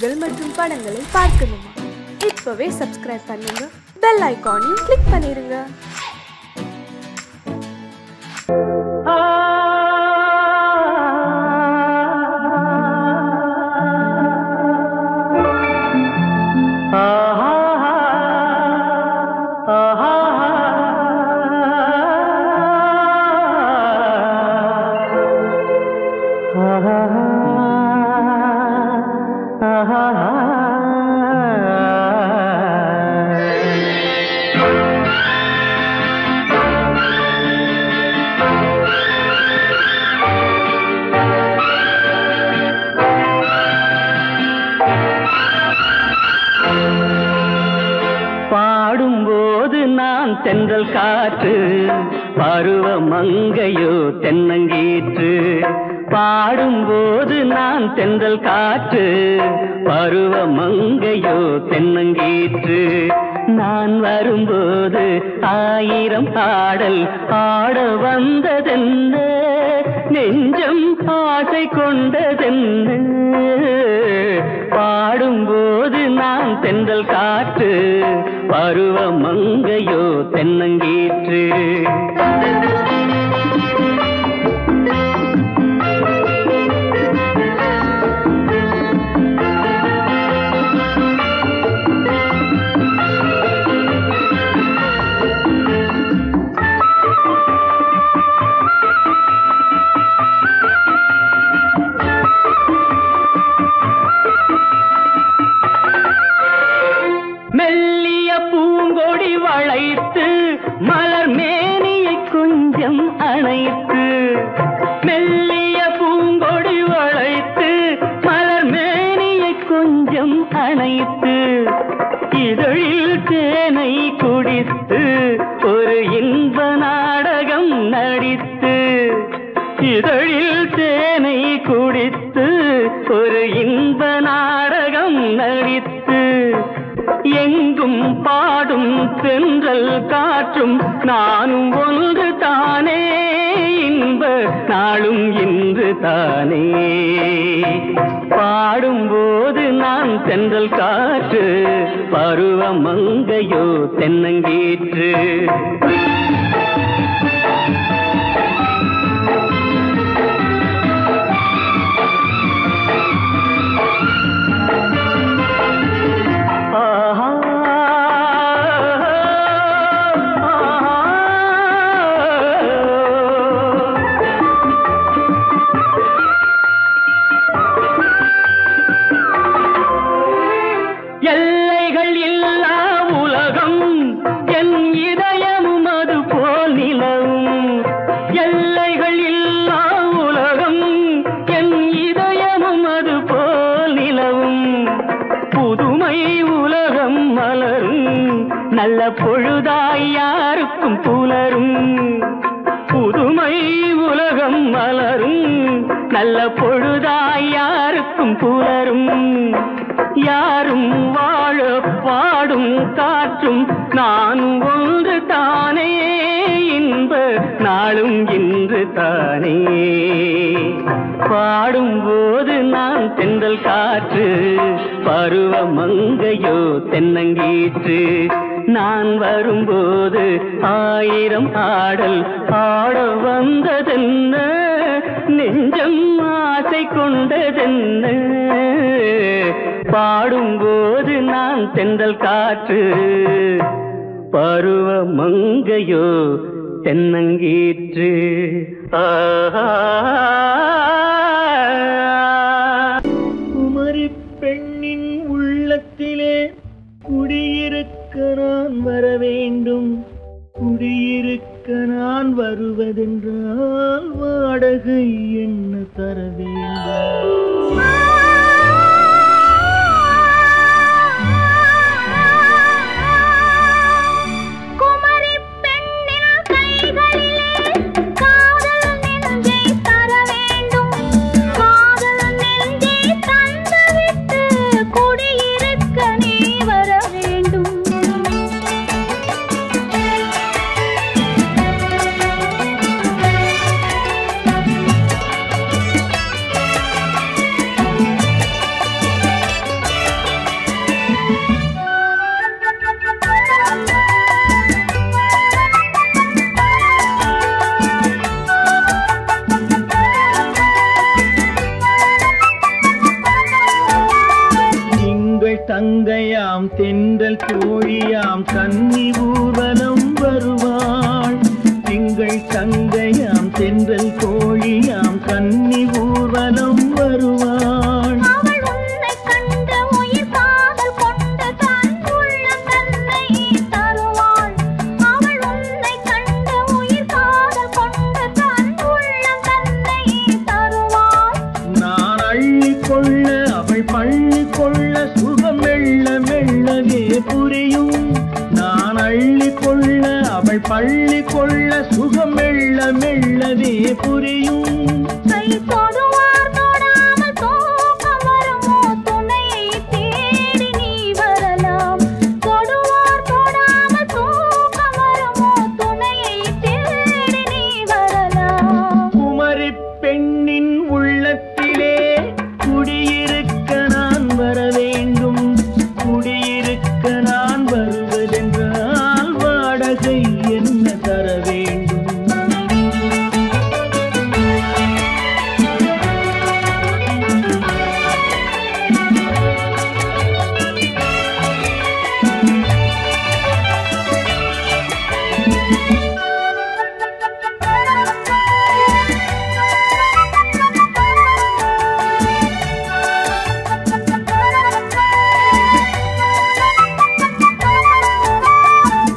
நிகழ்ச்சிகள் மற்றும் படங்களை பார்க்கணுமா? இப்பவே சப்ஸ்கிரைப் பண்ணுங்க, பெல் ஐகானையும் கிளிக் பண்ணிருங்க. பாடும்போது நான் தென்றல் காற்று, பருவ மங்கையோ தென்னங்கீற்று. பாடும்போது நான் தென்றல் காற்று, பருவ மங்கையோ தென்னங்கீற்று. நான் வரும்போது ஆயிரம் பாடல் ஆட வந்ததென்ன, நெஞ்சம் ஆசை கொண்டதென்ன. பாடும்போது நான் தென்றல் காற்று, பருவ மங்கையோ தென்னங்கீற்று. மெல்லிய பூங்கொடி வளைத்து மலர் மேனியை கொஞ்சம் அணைத்து, மெல்லிய பூங்கொடி வளைத்து மலர் மேனியை கொஞ்சம் அணைத்து, இதழில் தேனை குடித்து ஒரு இன்ப நாடகம் நடித்து, இதழில் தேனை குடித்து ஒரு இன்ப நாடகம் நடித்து, எங்கும் பாடும் தென்றல் காற்றும் நானும் ஒன்று தானே, இன்ப நாளும் இன்று தானே. பாடும்போது நான் தென்றல் காற்று, பருவ மங்கையோ தென்னங்கீற்று. எல்லைகள் இல்லா உலகம் என் இதயமும் அது போல் நிலவும், எல்லைகள் இல்லா உலகம் என் இதயமும் அது போல் நிலவும். புதுமை உலகம் மலரும் நல்ல பொழுதாய் யாருக்கும் புலரும், புதுமை உலகம் மலரும் நல்ல பொழுதாய் யாருக்கும் புலரும். யாரும் வாழ பாடும் காற்றும் நானும் ஒன்று தானே, இன்ப நாளும் இன்று தானே. பாடும்போது நான் தென்றல் காற்று, பருவ மங்கையோ தென்னங்கீற்று. நான் வரும்போது ஆயிரம் ஆடல் ஆட வந்ததென்ன, நெஞ்சம் ஆசை கொண்டதென்ன. பாடும்போது நான் தென்றல் காற்று, பருவ மங்கையோ தென்னங்கீற்று. குமரி பெண்ணின் உள்ளத்திலே குடியிருக்க நான் வர வேண்டும், குடியிருக்க நான் வருவதென்றால் வாடகை என்ன தர வேண்டும்? தங்கையாம் தென்றல் தோழியாம் கன்னி ஊர்வலம் வருவாள். திங்கள் தங்கையாம் தென்றல் தோழியாம் கன்னி ஊர்வலம் வருவாள். அவள் உன்னை கண்டு உயிர் காதல் கொண்டு தன் உள்ளம் தன்னை தருவாள். அவள் உன்னை கண்டு உயிர் காதல் கொண்டு தன் உள்ளம் தன்னை தருவாள். நான் அள்ளி கொள்ள அவள் பள்ளி கொள்ள சுகம் மெல்ல மெல்லவே புரியும். நான் அள்ளி கொள்ள அவள் பள்ளி கொள்ள சுகம் மெல்ல மெல்லவே புரியும். கை தொடுவார் தொடாமல் தூக்கம் வருமோ துணையை தேடி நீ வரலாம். தொடுவார் தொடாமல் தூக்கம் வருமோ துணையை தேடி நீ வரலாம். குமரி பெண்ணின் உள்ளத்திலே குடியிருக்க நான் வர வேண்டும். குடியிருக்க நான் வருவதென்றால் வாடகை என்ன தர வேண்டும்?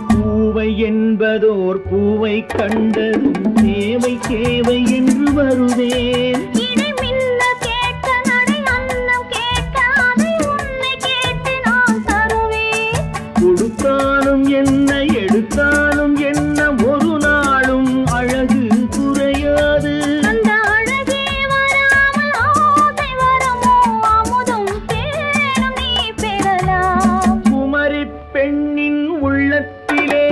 பூவை என்பதோர் பூவை கண்டதும் தேவை தேவை என்று வருவேன். இடை மின்ன கேட்க நடை அன்னம் கேட்க அதை உன்னை கேட்டு நான் தருவேன். கொடுத்தாலும் என்ன எடுத்தாலும் என்ன ஒரு நாளும் அழகு குறையாது. அந்த அழகே வராமல் ஆசை வரமோ அமுதும் தேனும் நீ பெறலாம். குமரி பெண்ணின் உள்ளத்திலே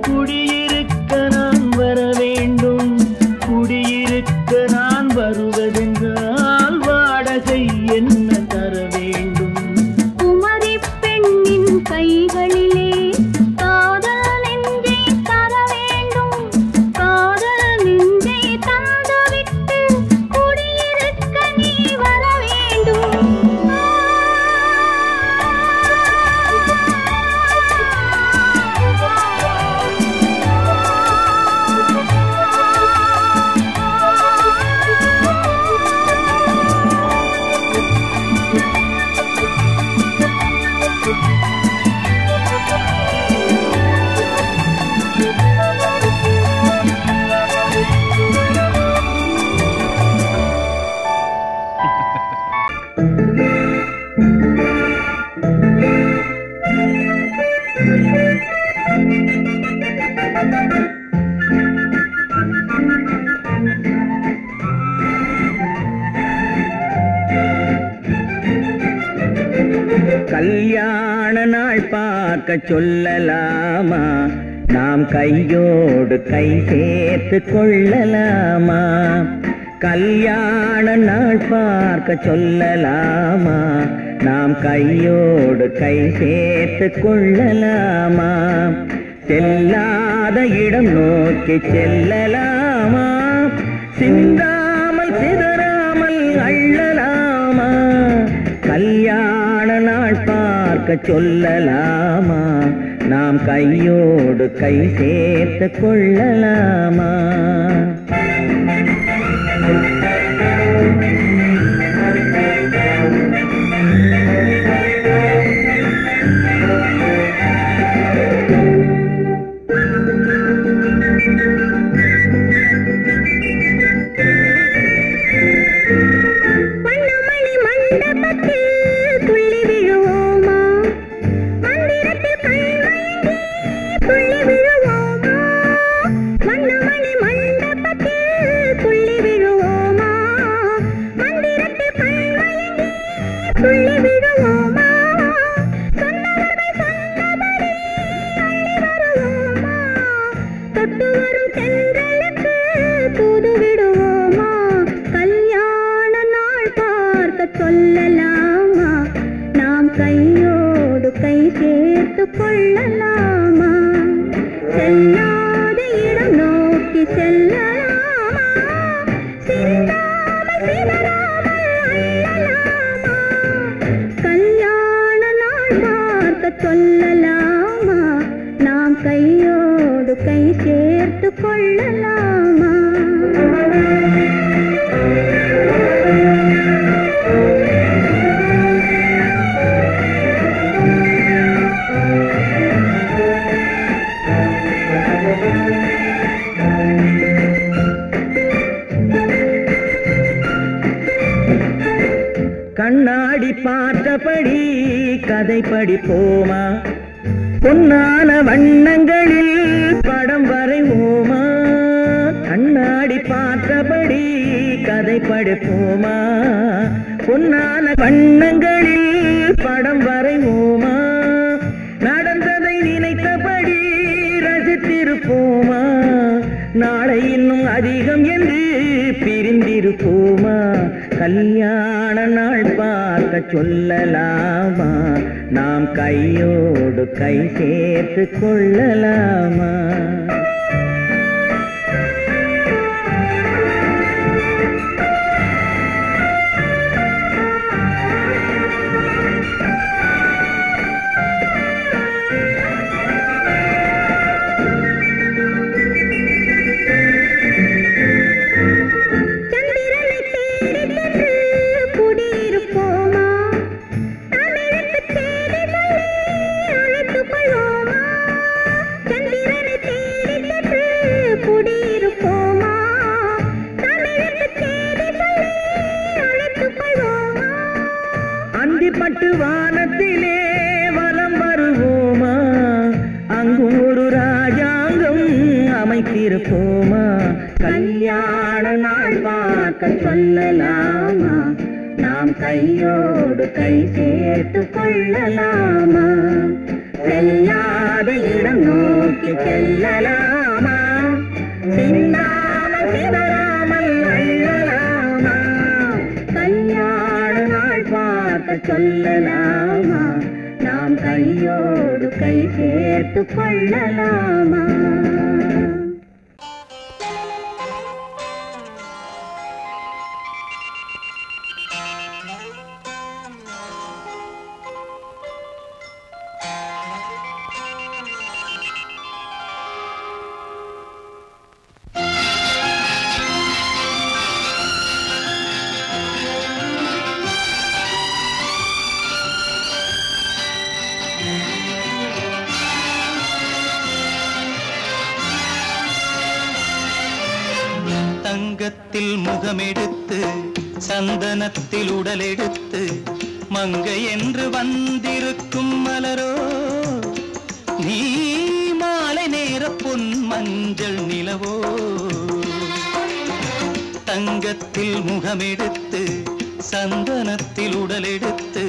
குடியிருக்க நான் வர வேண்டும். குடியிருக்க நான் வருவதென்றால் வாடகை என்ன தர வேண்டும்? குமரி பெண்ணின் கைகளிலே காதல் நெஞ்சை தர வேண்டும். காதல் நெஞ்சை தந்துவிட்டு குடியிருக்க நீ வர வேண்டும். கல்யாண நாள் பார்க்க சொல்லலாமா? நாம் கையோடு கை சேர்த்து கொள்ளலாமா? கல்யாண நாள் பார்க்க சொல்லலாமா? நாம் கையோடு கை சேர்த்து கொள்ளலாமா? செல்லாத இடம் நோக்கி செல்லலாமா? சிந்தாமல் சிதறாமல் அள்ளலாமா? கல்யாண நாள் பார்க்க சொல்லலாமா? நாம் கையோடு கை சேர்த்து கொள்ளலாமா? சொல்லலாமா? நாம் கையோடு கை சேர்த்து கொள்ளலாமா? செல்லாத இடம் நோக்கி செல்லலாமா? சிந்தாமல் சிதறாமல் அள்ளலாமா? கல்யாண நாள் பார்க்க சொல்லலாமா? நாம் கையோடு கை சேர்த்து கொள்ளலாமா? கண்ணாடி பார்த்தபடி கதை படிப்போமா? பொன்னான வண்ணங்களில் படம் வரைவோமா? கண்ணாடி பார்த்தபடி கதை படிப்போமா? பொன்னான வண்ணங்களில் படம் வரைவோமா? நடந்ததை நினைத்தபடி ரசித்திருப்போமா? நாளை இன்னும் அதிகம் என்று பிரிந்திருப்போமா? கல்யாண நாள் பார்க்க சொல்லலாமா? நாம் கையோடு கை சேர்த்து கொள்ளலாமா? அந்திப்பட்டு வானத்திலே வலம் வருவோமா? அங்கும் ஒரு ராஜாங்கம் அமைத்திருப்போமா? கல்யாண நாள் பார்க்க சொல்லலாமா? நாம் கையோடு கை சேர்த்து கொள்ளலாமா? செல்லாத இடம் நோக்கி செல்லலாமா? சின்னாமல் சிதறாமல் அள்ளலாமா? கல்யாண நாள் பார்க்க சொல்லலாமா? நாம் கையோடு கை சேர்த்து கொள்ளலாமா? தங்கத்தில் முகமெடுத்து சந்தனத்தில் உடலெடுத்து மங்கை என்று வந்திருக்கும் மலரோ, நீ மாலை நேர பொன் மஞ்சள் நிலவோ. தங்கத்தில் முகமெடுத்து சந்தனத்தில் உடலெடுத்து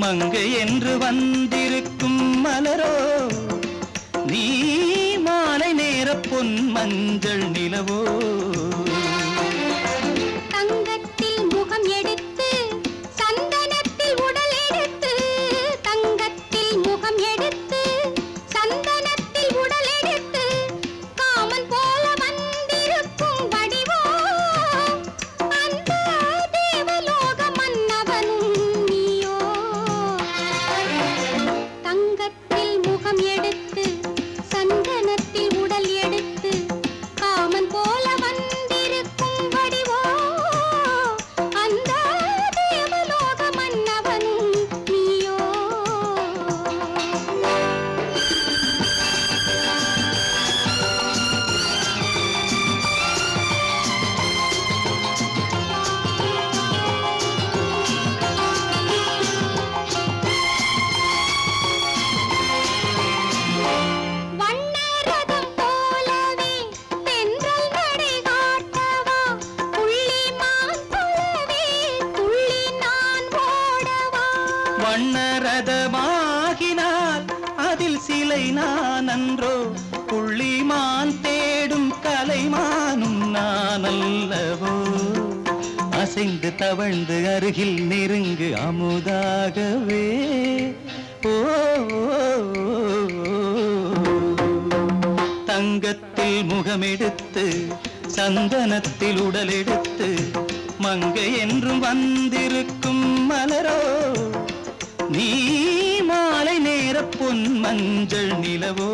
மங்கை என்று வந்திருக்கும் மலரோ, நீ மாலை நேர பொன் மஞ்சள் நிலவோ. தங்கத்தில் முகம் எடுத்து சந்தனத்தில் உடல் எடுத்து, தங்கத்தில் முகம் எடுத்து சந்தனத்தில் உடல் எடுத்து காமன் போல வந்திருக்கும் வடிவோ, அந்த தேவலோக மன்னவனும் நீயோ. தங்கத்தில் முகம் எடுத்து சந்தனத்தில் உடல் எடுத்து காமன் போல வந்திருக்கும் வடிவோ, அந்த தேவலோக மன்னவனும் நீயோ. வண்ணரதம் போலவே தென்றல் நடை காட்டவா, புள்ளிமான் போலவே துள்ளி நான் ஓடவா. வண்ணரதமாகினால் அதில் சிலை நான் அன்றோ, புள்ளிமான் தேடும் கலைமானும் நான் அல்லவோ. அசைந்து தவழ்ந்து அருகில் நெருங்கு அமுதாகவே. ஓ, தங்கத்தில் முகமெடுத்து சந்தனத்தில் உடலெடுத்து மங்கை என்றும் வந்திருக்கும் மலரோ, நீ மாலை நேர பொன் மஞ்சள் நிலவோ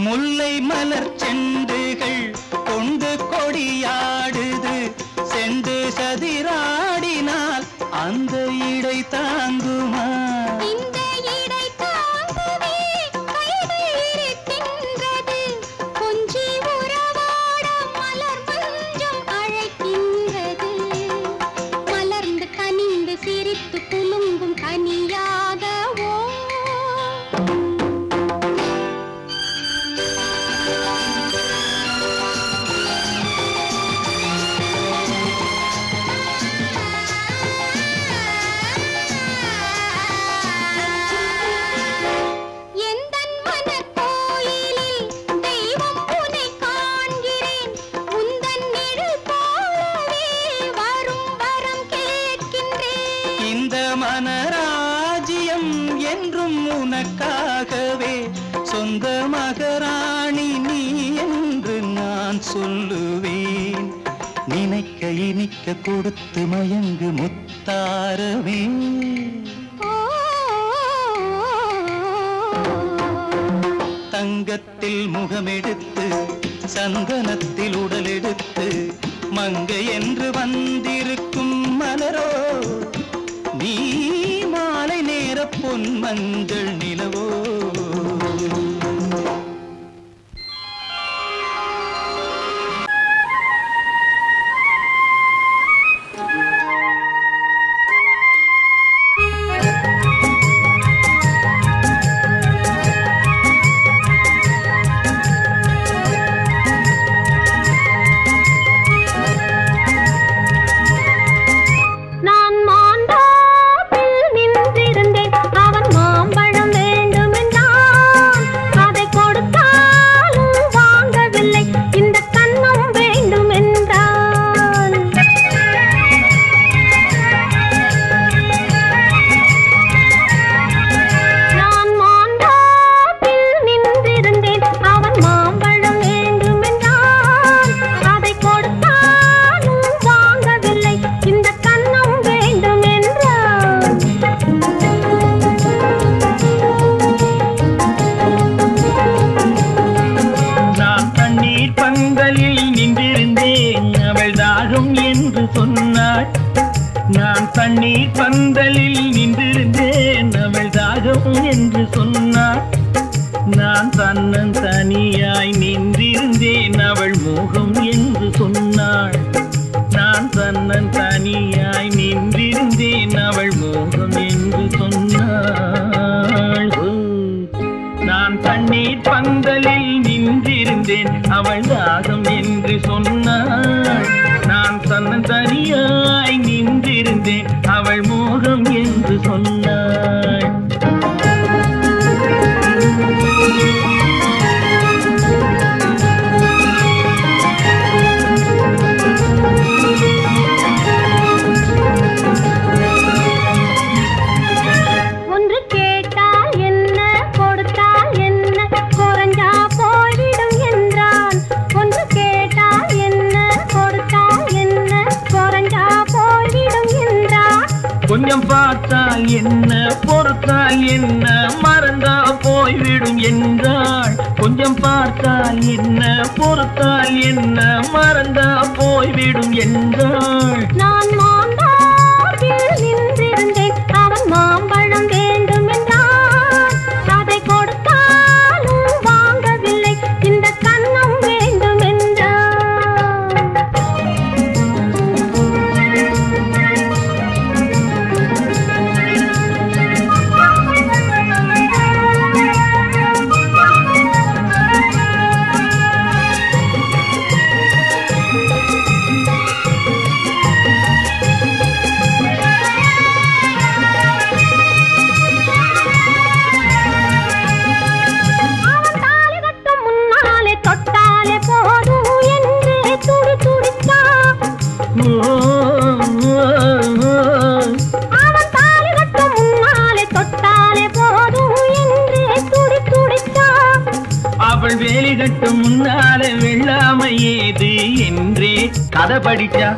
முல்லை மலர் செண்டுகள் கொண்டு கொடியாடுது செண்டு சதிராடினால் அந்த இடை தாங்குமா இந்த இடை தாங்குவே கைகள் இருக்கின்றது கொஞ்சி உறவாட மலர் மஞ்சம் அழைக்கின்றது மலர்ந்து கனிந்து சிரித்து குலுங்கும் கனியாகவோ மனராஜ்யம் என்றும் உனக்காகவே சொந்த மகராணி நீ என்று நான் சொல்லுவேன் நினைக்க இனிக்க கொடுத்து மயங்கு முத்தாரவே தங்கத்தில் முகமெடுத்து சந்தனத்தில் உடலெடுத்து மங்கை என்று வந்திருக்கும் மலரோ நீ மாலை நேர பொன் மஞ்சள் நிலவோ நான் தண்ணீர் பந்தலில் நின்றிருந்தேன் அவள் தாகம் என்று சொன்னாள் நான் தன்னன் தனியாய் நின்றிருந்தேன் அவள் மோகம் என்று சொன்னாள் நான் தன்னன் தனியாய் நின்றிருந்தேன் அவள் மோகம் என்று சொன்னாள் நான் தண்ணீர் பந்தலில் நின்றிருந்தேன் அவள் தாகம் என்று சொன்னாள் நான் தன்னன் தனியாய் நின்றிருந்தேன் அவள் மோகம் என்று சொன்னாள் கொஞ்சம் பார்த்தால் என்ன பொறுத்தால் என்ன மறந்தா போய்விடும் என்றாள் கொஞ்சம் பார்த்தால் என்ன பொறுத்தால் என்ன மறந்தா போய்விடும் என்றாள் நான் மாம்பழத்தில் நின்றிருந்தேன் அவன் மாம்பழம் வேண்டும் என்றான் அதை கொடுத்தாலும் வாங்கவில்லை இந்த கன்னம் வேண்டும் என்றான் வேலி கட்டும் முன்னால வெள்ளாமை ஏது என்றே கதை படிச்சா.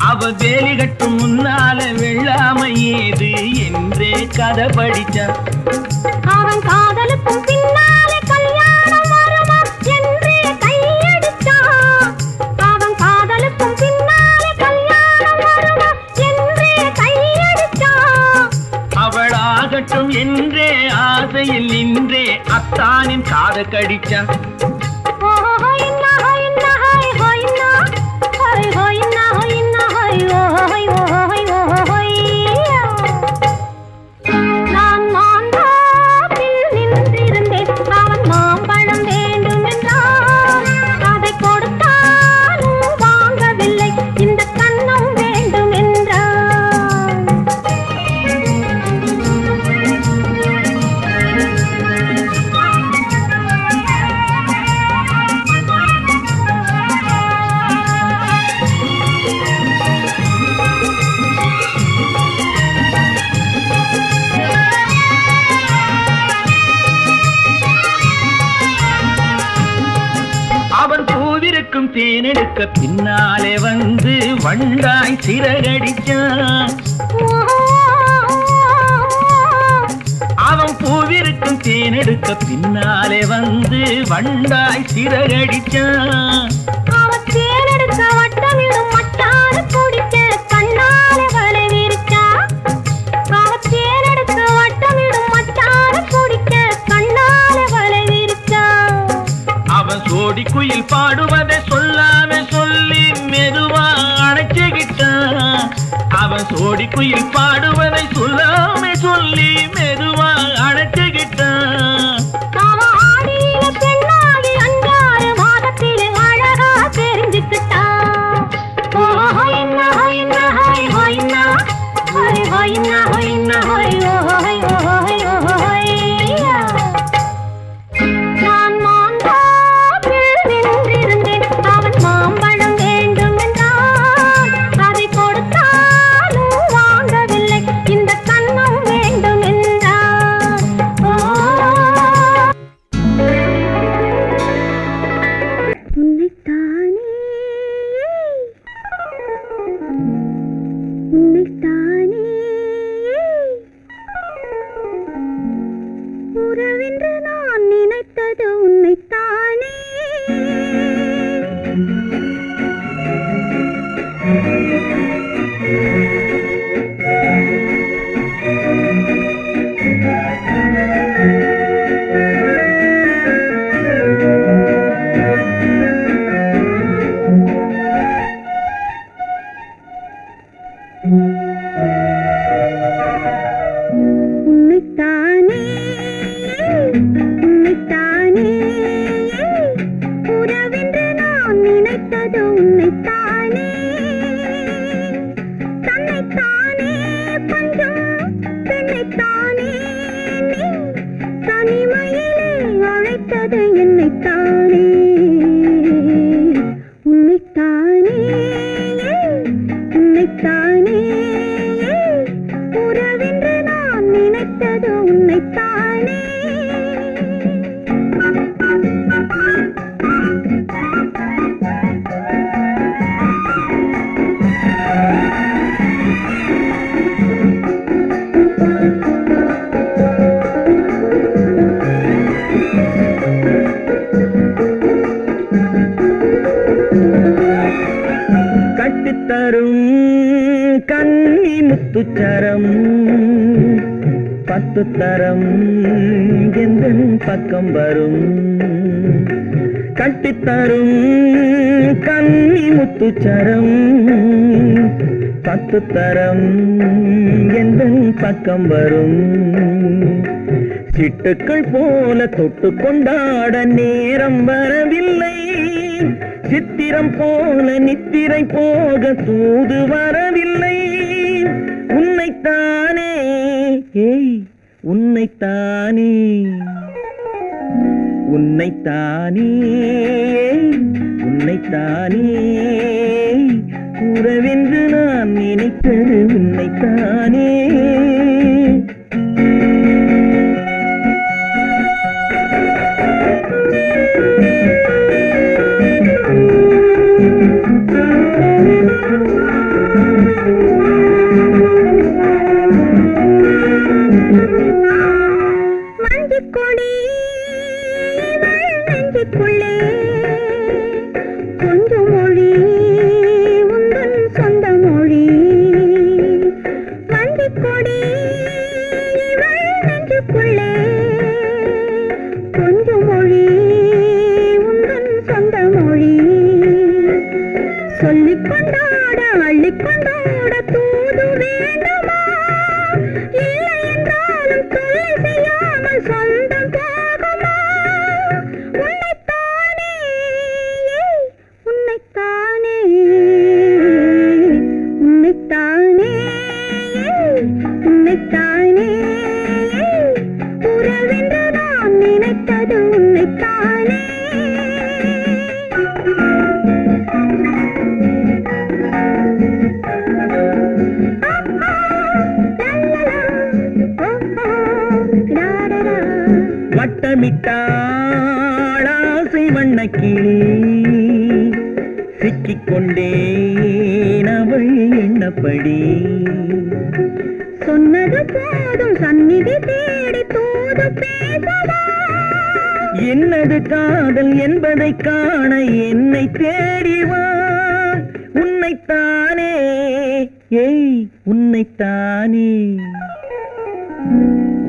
அவ வேலி கட்டும் முன்னால வெள்ளாமை ஏது என்றே கதை படிச்சா. அவன் காதலுக்கும் பின்னாலே கல்யாணம் வருமா என்றே கையடிச்சா. அவன் காதலுக்கும் பின்னாலே கல்யாணம் வருமா என்றே கையடிச்சா. அவளாகட்டும் என்றே ஆசையில் நின்றே அத்தானின் காத கடிச்சா. நான் மாந்தாப்பில் நின்றிருந்தேன். அவன் மாம்பழம் வேண்டும் என்றான். அதை கொடுத்தாலும் வாங்கவில்லை. இந்த கண்ணம் வேண்டும் என்றான். அவன் பூவிருக்கும் தேனெடுக்க பின்னாலே வந்து வண்டாய் சிறகடிச்சான். அவன் பூவிருக்கும் தேனெடுக்க பின்னாலே வந்து வண்டாய் சிறகடிச்சான். அவன் தேனெடுக்க வட்டமிடும் மச்சான குடிக்க கண்ணாலே வலை விரிச்சா. அவன் தேனெடுக்க வட்டமிடும் மச்சான குடிக்க கண்ணாலே வலை விரிச்சா. அவன் சோடி குயில் பாடுவதை சொல்லாம சொல்லி மெதுவா அணைச்சுக்கிட்டான். அவன் சோடி குயில் பாடுவதை சொல்லாம சொல்லி மெதுவா அணைச்சுக்கிட்டான். அவன் ஆடியில பெண்ணாகி 5-6 மாதத்திலே அழகா தெரிஞ்சுக்கிட்டான். ஹொய்னா ஹொய்னா ஹொய் ஹொய்னா ஹொய் ஹொய்னா ஹொய்னா ஹொய் ஹொய் ஹொய் ஹொய்யா. நான் மாந்தாப்பில் நின்றிருந்தேன். அவன் மாம்பழம் வேண்டும் என்றான். அதை கொடுத்தாலும் வாங்கவில்லை. இந்த கண்ணம் வேண்டும் என்றான். உன்னைத்தானே உன்னைத்தானே உறவென்று நான் நினைத்தது உன்னைத்தானே. உன்னைத்தானே உன்னைத்தானே உறவென்று நான் நினைத்தது உன்னைத்தானே. தன்னைத்தானே பஞ்சம் பெண்ணைத்தானே நீ தனிமையிலே அழைத்தது என்னைத்தானே. உன்னைத்தானே உன்னைத்தானே உறவென்று நான் நினைத்தது உன்னைத்தானே. கட்டித்தரும் கன்னி முத்துச்சரம் 10 தரம் எந்தன் பக்கம் வரும். கட்டித்தரும் கன்னி முத்துச்சரம் 10 தரம் எந்தன் பக்கம் வரும். சிட்டுக்கள் போல தொட்டு கொண்டாட நேரம் வரவில்லை. சித்திரம் போல நித்திரை போக தூது வரவில்லை. உன்னைத்தானே ஏய் உன்னைத்தானே உன்னைத்தானே உன்னைத்தானே உறவென்று நான் நினைத்தது உன்னைத்தானே. வட்டமிட்டாள் ஆசை வண்ணக்கிளி சிக்கிக்கொண்டேன் அவள் எண்ணப்படி சொன்னது போதும் சந்நிதி தேடி தூது பேசவா என்னது காதல் என்பதை காண என்னை தேடிவா உன்னைத்தானே ஏய் உன்னைத்தானே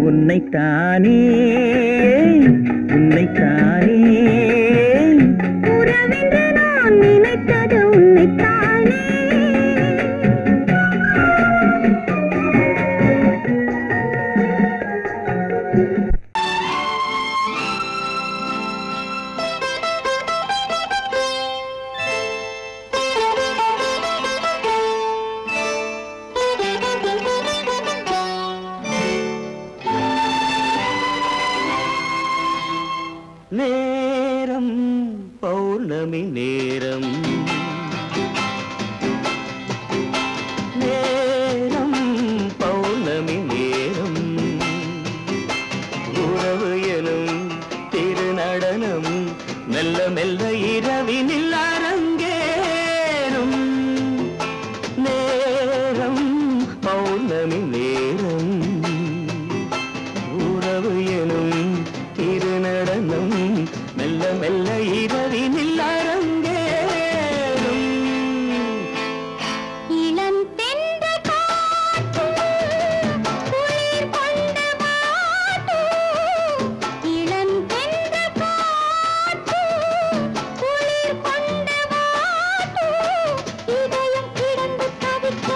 உன்னைத்தானே உன்னைத்தானே உறவென்று நான் நினைத்தது உன்னைத்தானே நேரம் பௌர்ணமி நேரம் நேரம் பௌர்ணமி நேரம் உறவு எனும் திருநடனம் மெல்ல மெல்ல இரவினில் அரங்கேறும் நேரம் பௌர்ணமி நேரம் உறவு எனும் திருநடனம் மெல்ல மெல்ல இரவினில் அரங்கேறும் இளம் தென்றல் காற்றும் குளிர் கொண்டு வாட்டும் இளம் தென்றல் காற்றும் குளிர் கொண்டு வாட்டும் இதயம் கிடந்து தவிக்க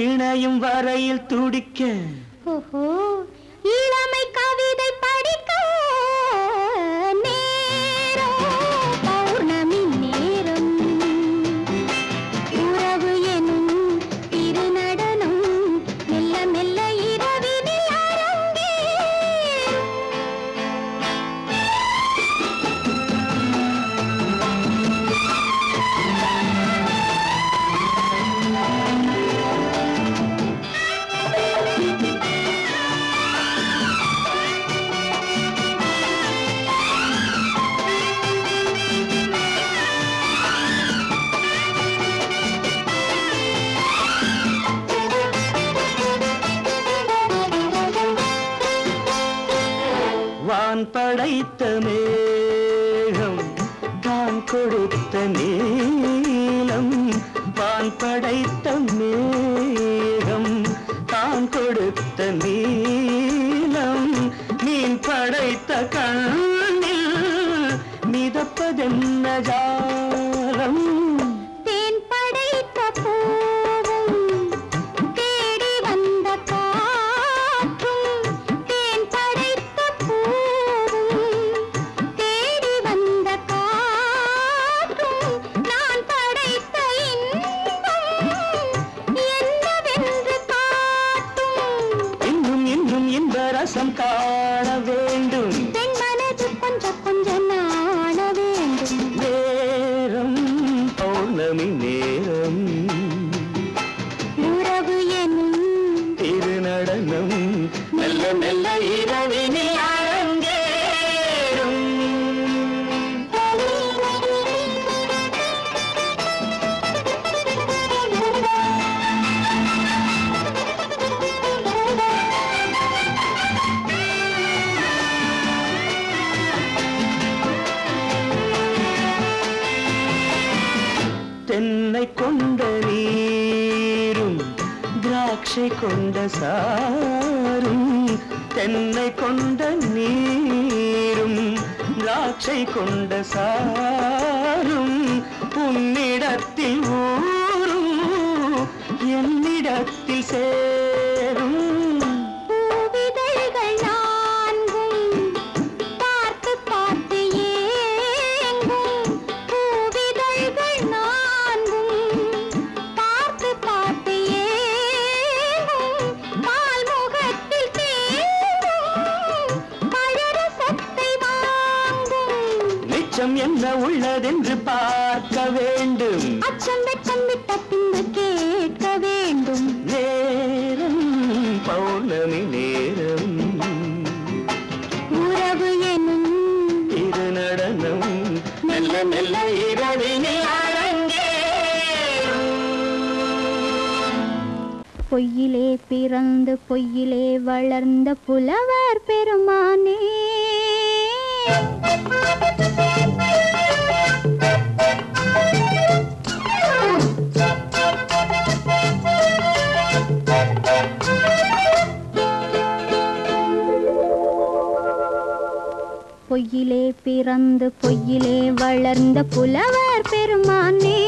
இணையும் வரையில் துடிக்க ஓஹோ இளமை கவிதை படிக்க நேரம் பௌர்ணமி நேரம் உறவு எனும் திருநடனம் மெல்ல மெல்ல இரவினில் அரங்கேறும் வான் படைத்த மேகம் தான் கொடுத்த நீலம் வான் படைத்த மேகம் தான் கொடுத்த நீலம் மீன் படைத்த கண்ணில் மிதப்பதென்ன ஜாலம் தேன் படைத்த பூவும் தேடி வந்த காற்றும் தேன் படைத்த பூவும் தேடி வந்த காற்றும் நான் படைத்த இன்பம் என்னவென்று காட்டும் இன்னும் இன்னும் இந்த ரசம் காண வேண்டும் பெண் மனது கொஞ்சம் கொஞ்சம் நாண வேண்டும் நேரம் பௌர்ணமி நேரம் உறவு எனும் திருநடனம் மெல்ல மெல்ல இரவினில் அரங்கேறும் தென்னை கொண்ட நீரும் திராட்சை கொண்ட சாரும் தென்னை கொண்ட நீரும் திராட்சை கொண்ட சாரும் உன்னிடத்தில் ஊரும் என்னிடத்தில் சேரும் பூவிதழ்கள் நான்கும் பார்த்து பார்த்து ஏங்கும் பூவிதழ்கள் நான்கும் பார்த்து பார்த்து ஏங்கும் பால்முகத்தில் தேங்கும் பழரசத்தை வாங்கும் நிச்சம் என்ன உள்ளதென்று பார்க்க வேண்டும் அச்சம் வெச்சம் பொய்யிலே பிறந்து பொய்யிலே வளர்ந்த புலவர் பெருமானே பொய்யிலே பிறந்து பொய்யிலே வளர்ந்த புலவர் பெருமானே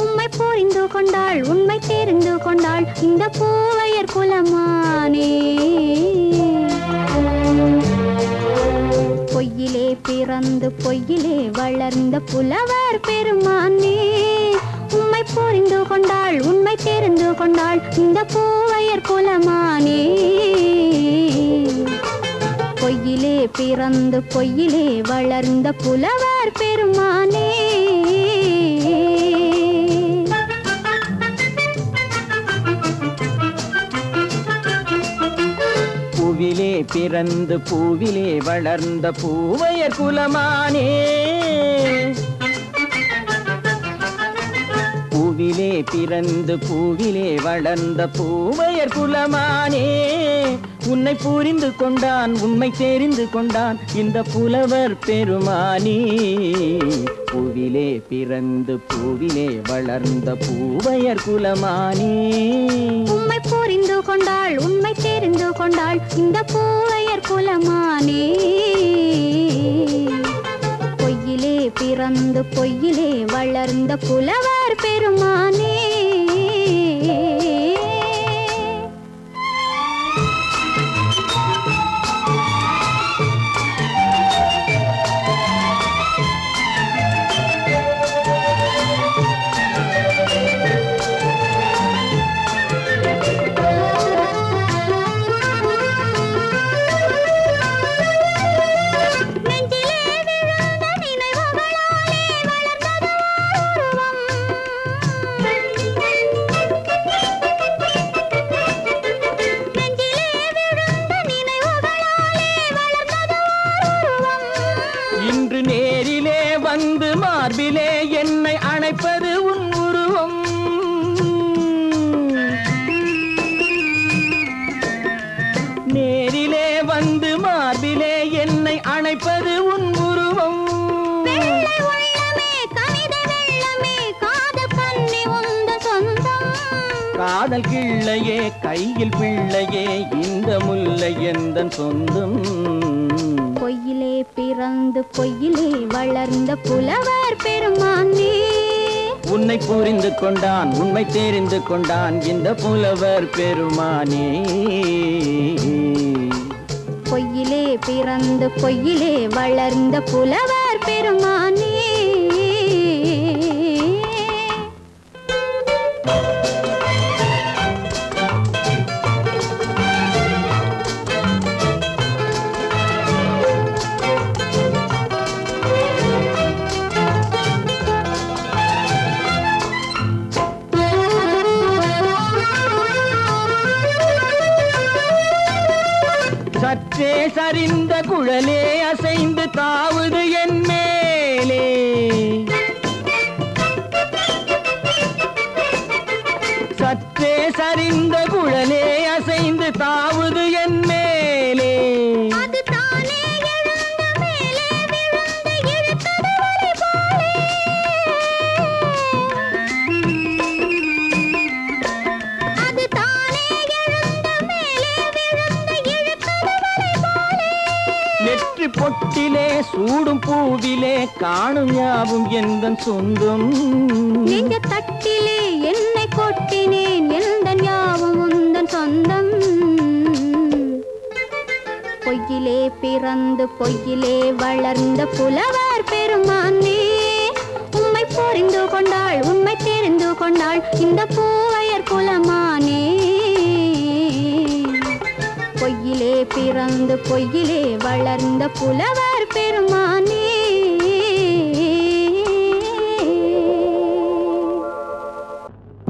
உம்மை புரிந்து கொண்டாள் உண்மை தெரிந்து கொண்டாள் இந்த பூவையர் குலமானே பொய்யிலே பிறந்து பொய்யிலே வளர்ந்த புலவர் பெருமானே உம்மை புரிந்து கொண்டாள் உண்மை தெரிந்து கொண்டாள் இந்த பூவையர் குலமானே பொய்யிலே பிறந்து பொய்யிலே வளர்ந்த புலவர் பெருமானே பூவிலே பிறந்து பூவிலே வளர்ந்த பூவையர் குலமானே பூவிலே பிறந்து பூவிலே வளர்ந்த பூவையர் குலமானே உன்னை புரிந்து கொண்டான் உண்மை தெரிந்து கொண்டான் இந்த புலவர் பெருமானே பூவிலே பிறந்து பூவிலே வளர்ந்த பூவையர் குலமானே உம்மை புரிந்து கொண்டாள் உண்மை தெரிந்து கொண்டாள் இந்த பூவையர் குலமானே பொய்யிலே பிறந்து பொய்யிலே வளர்ந்த புலவர் பெருமானே மார்பிலே என்னை அணைப்பது உன் உருவம் நேரிலே வந்து மார்பிலே என்னை அணைப்பது உன் உருவம் காதல் கிள்ளையே கையில் பிள்ளையே இந்த முல்லை எந்தன் சொந்தம் பொய்யிலே பிறந்து பொய்யிலே வளர்ந்த புலவர் பெருமானே உன்னை புரிந்து கொண்டான் உண்மை தெரிந்து கொண்டான் இந்த புலவர் பெருமானே பொய்யிலே பிறந்து பொய்யிலே வளர்ந்த புலவர் பெருமானே சற்றே சரிந்த குழலே அசைந்து தாவுது என் மேலே சற்றே சரிந்த குழலே அசைந்து தாவுது என் மேலே நெற்றி பொட்டிலே சூடும் பூவிலே காணும் யாவும் எந்தன் சொந்தம் நெஞ்ச தட்டிலே என்னை கொட்டினேன் எந்தன் யாவும் உந்தன் சொந்தம் பொய்யிலே பிறந்து பொய்யிலே வளர்ந்த புலவர் பெருமானே உம்மை புரிந்து கொண்டாள் உண்மை தெரிந்து கொண்டாள் இந்த பூவையர் குலமானே பொய்யிலே பிறந்து பொய்யிலே வளர்ந்த புலவர் பெருமானே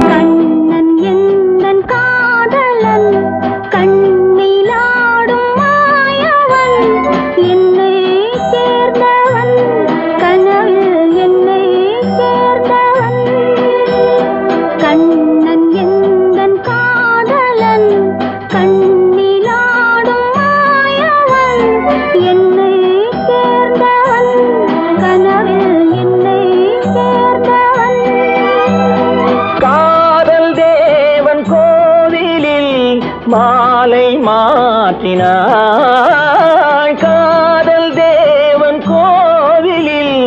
கண்ணன் எந்தன் காதலன் கண்ணிலாடும் மாயவன் என்னை சேர்ந்தவன் கனவில் என்னை சேர்ந்தவன் கண்ணன் எந்தன் காதலன் மாலை மாற்றினாள் காதல் தேவன் கோவிலில்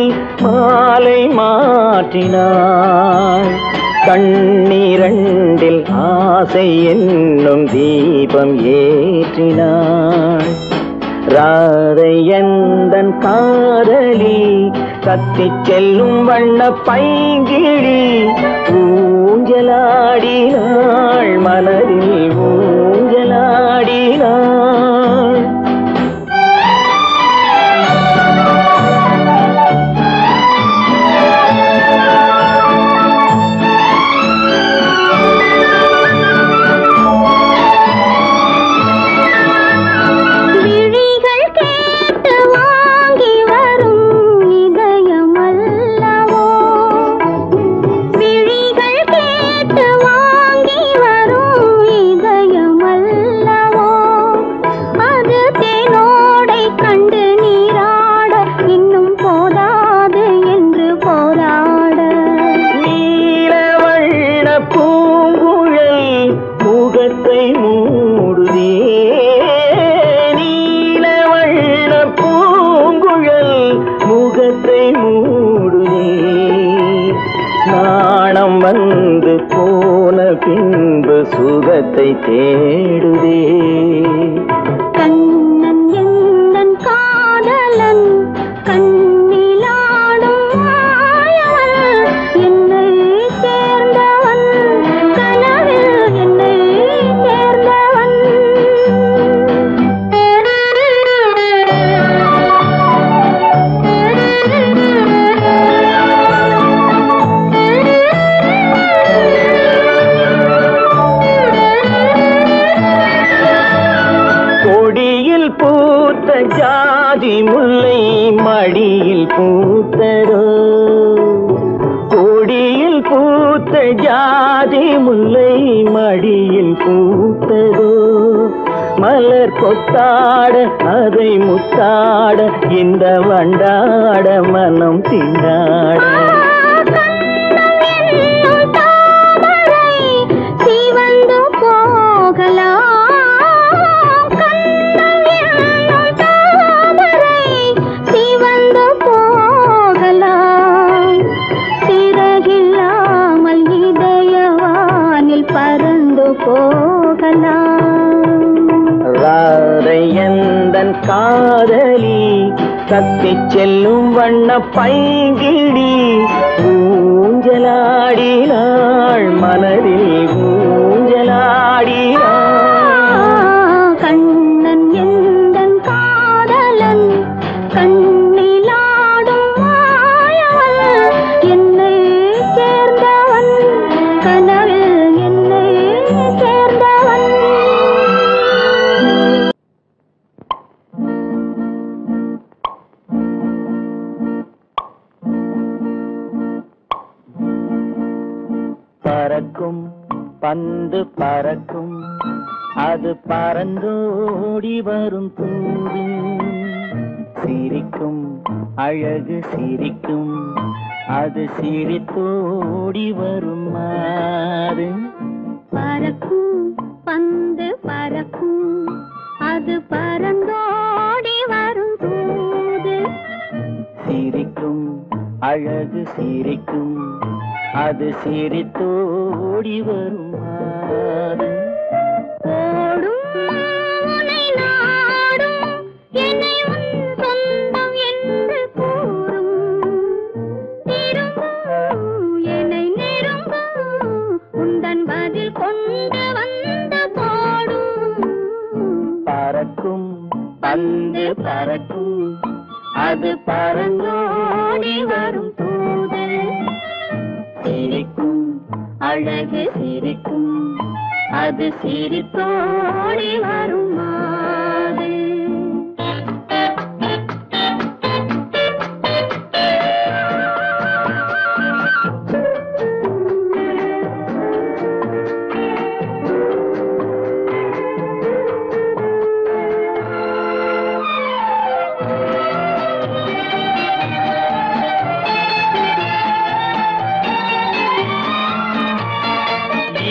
மாலை மாற்றினாள் கண்ணீரண்டில் ஆசை என்னும் தீபம் ஏற்றினாள் ராதை எந்தன் காதலி கத்திச் செல்லும் வண்ண பைங்கிழி ஊஞ்சலாடினாள் மலரில் ஊஞ்சலாடினாள் வந்து போன பின்பு சுகத்தை தேடுதே கண்ணன் எந்தன் காதலன் கண்ணிலாடும் மாயவன் என்னை சேர்ந்தவன் கனவில் என்னை சேர்ந்தவன் கொடியில் பூத்த ஜாதி முல்லை மடியில் பூத்தரோ கொடியில் பூத்த ஜாதி முல்லை மடியில் பூத்தரோ மலர் கொத்தாட அதை முத்தாட இந்த வண்டாட மனம் திண்டாட ராதை எந்தன் காதலி கத்திச் செல்லும் வண்ண பைங்கிடி ஊஞ்சலாடினாள் மனதில் ஊஞ்சலாடினாள் கண்ணன் எந்தன் காதலன் கண்ணிலாடும் மாயவன் என்னை சேர்ந்தவன் கனவில் என்னை சேர்ந்தவன் பறக்கும் பந்து பறக்கும் அது பறந்தோடி வரும் தூது சிரிக்கும் அழகு சிரிக்கும் அது சிரித்தோடி வரும் மாறு பறக்கும் பந்து பறக்கும் அது பறந்தோடி வரும் தூது சிரிக்கும் அழகு சிரிக்கும் அது சிரித்தோடி வரும் மாறு ஓடும் உன்னை நாடும் என்னை உன் சொந்தம் என்று கூறும் திரும்பும் என்னை நெருங்கும் உந்தன் பதில் கொண்டு வந்து போடும் பறக்கும் பந்து பறக்கும் அது பறந்தோடி வரும் தூது சிரிக்கும் அழகு சிரிக்கும் அது சிரித்தோடி வரும் மாது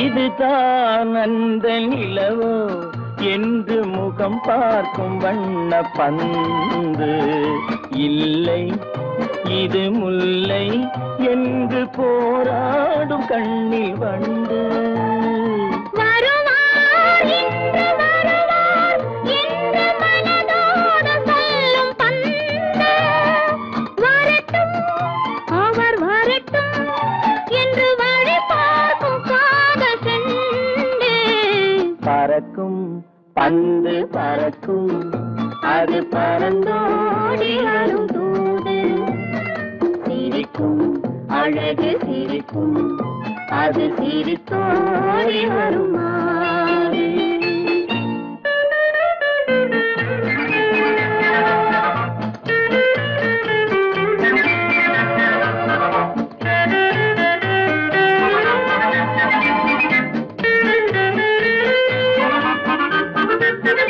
இதுதான் அந்த நிலவோ என்று முகம் பார்க்கும் வண்ண பந்து. இல்லை இது முல்லை என்று போராடும் கண்ணில் வண்டு. வருவார் இன்று வருவார் என்று மனதோடு சொல்லும் பந்து. வரட்டும் அவர் வரட்டும் என்று வழி பார்க்கும் காதல் செண்டு. பறக்கும் பந்து பறக்கும் அது பறந்தோடி வரும் தூது. சிரிக்கும் அழகு சிரிக்கும் அது சிரித்தோடி வரும் மாறு.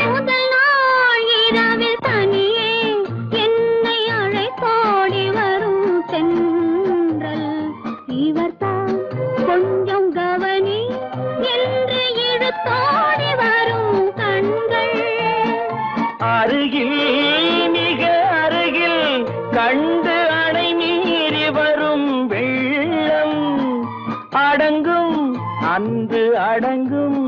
முதல் நாள் இரவில் தனியே என்னை அழைத்தோடி வரும் தென்றல். இவர்தான் கொஞ்சம் கவனி என்று இழுத்தோடி வரும் கண்கள். அருகில் மிக அருகில் கண்டு அணை மீறி வரும் வெள்ளம். அடங்கும் அன்று அடங்கும்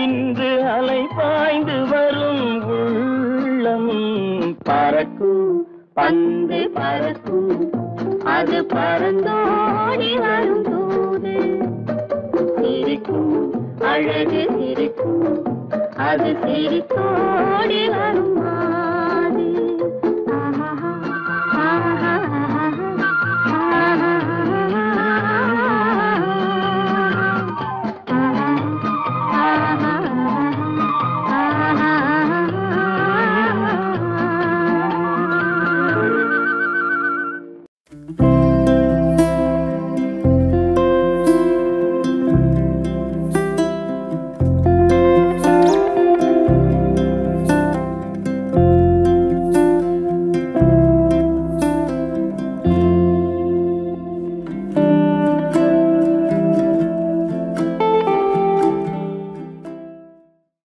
இன்று அலை பாய்ந்து வரும் உள்ளம். பறக்கும் பந்து பறக்கும் அது பறந்தோடி வரும் தூது. சிரிக்கும் அழகு சிரிக்கும் அது சிரித்தோடி வரும் மாறு.